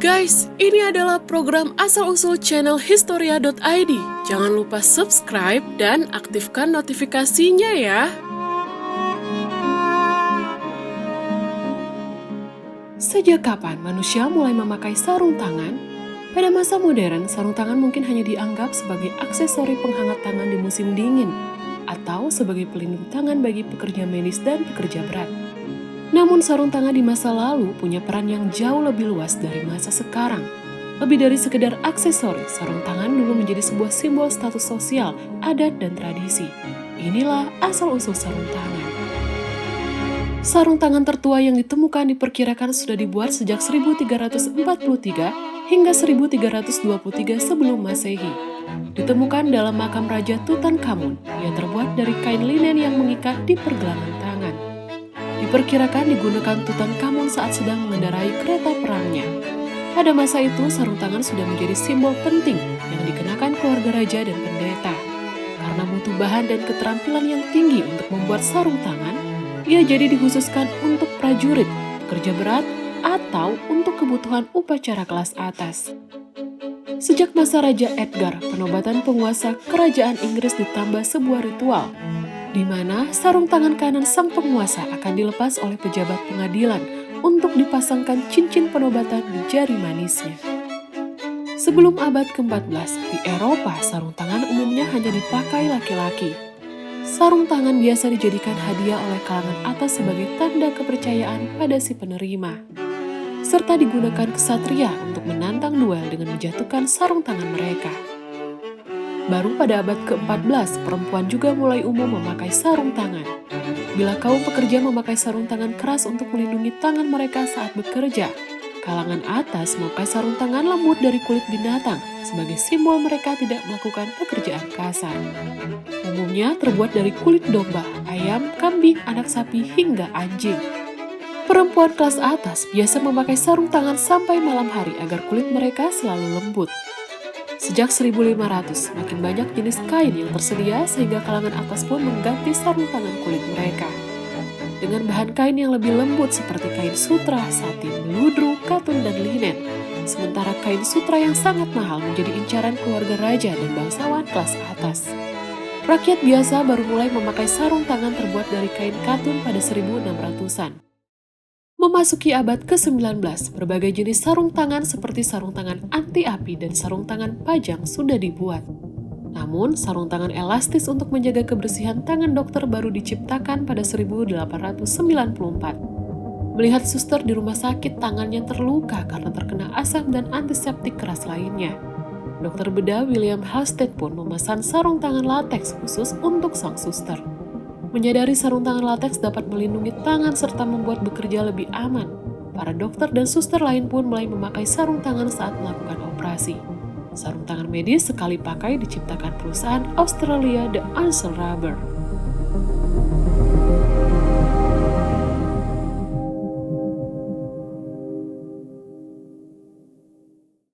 Guys, ini adalah program asal-usul channel Historia.id. Jangan lupa subscribe dan aktifkan notifikasinya ya. Sejak kapan manusia mulai memakai sarung tangan? Pada masa modern, sarung tangan mungkin hanya dianggap sebagai aksesori penghangat tangan di musim dingin, atau sebagai pelindung tangan bagi pekerja medis dan pekerja berat. Namun sarung tangan di masa lalu punya peran yang jauh lebih luas dari masa sekarang. Lebih dari sekedar aksesori, sarung tangan dulu menjadi sebuah simbol status sosial, adat, dan tradisi. Inilah asal-usul sarung tangan. Sarung tangan tertua yang ditemukan diperkirakan sudah dibuat sejak 1343 hingga 1323 sebelum Masehi. Ditemukan dalam makam Raja Tutankhamun. Ia terbuat dari kain linen yang mengikat di pergelangan tangan. Diperkirakan digunakan Tutankhamun saat sedang mengendarai kereta perangnya. Pada masa itu, sarung tangan sudah menjadi simbol penting yang dikenakan keluarga raja dan pendeta. Karena mutu bahan dan keterampilan yang tinggi untuk membuat sarung tangan, ia jadi dikhususkan untuk prajurit, pekerja berat, atau untuk kebutuhan upacara kelas atas. Sejak masa Raja Edgar, penobatan penguasa kerajaan Inggris ditambah sebuah ritual, di mana sarung tangan kanan sang penguasa akan dilepas oleh pejabat pengadilan untuk dipasangkan cincin penobatan di jari manisnya. Sebelum abad ke-14, di Eropa sarung tangan umumnya hanya dipakai laki-laki. Sarung tangan biasa dijadikan hadiah oleh kalangan atas sebagai tanda kepercayaan pada si penerima, serta digunakan ksatria untuk menantang duel dengan menjatuhkan sarung tangan mereka. Baru pada abad ke-14, perempuan juga mulai umum memakai sarung tangan. Bila kaum pekerja memakai sarung tangan keras untuk melindungi tangan mereka saat bekerja, kalangan atas memakai sarung tangan lembut dari kulit binatang sebagai simbol mereka tidak melakukan pekerjaan kasar. Umumnya terbuat dari kulit domba, ayam, kambing, anak sapi, hingga anjing. Perempuan kelas atas biasa memakai sarung tangan sampai malam hari agar kulit mereka selalu lembut. Sejak 1500, makin banyak jenis kain yang tersedia sehingga kalangan atas pun mengganti sarung tangan kulit mereka dengan bahan kain yang lebih lembut seperti kain sutra, satin, ludru, katun, dan linen. Sementara kain sutra yang sangat mahal menjadi incaran keluarga raja dan bangsawan kelas atas. Rakyat biasa baru mulai memakai sarung tangan terbuat dari kain katun pada 1600-an. Memasuki abad ke-19, berbagai jenis sarung tangan seperti sarung tangan anti api dan sarung tangan pajang sudah dibuat. Namun, sarung tangan elastis untuk menjaga kebersihan tangan dokter baru diciptakan pada 1894. Melihat suster di rumah sakit tangannya terluka karena terkena asap dan antiseptik keras lainnya, dokter bedah William Halsted pun memesan sarung tangan lateks khusus untuk sang suster. Menyadari sarung tangan lateks dapat melindungi tangan serta membuat bekerja lebih aman, para dokter dan suster lain pun mulai memakai sarung tangan saat melakukan operasi. Sarung tangan medis sekali pakai diciptakan perusahaan Australia The Ansell Rubber.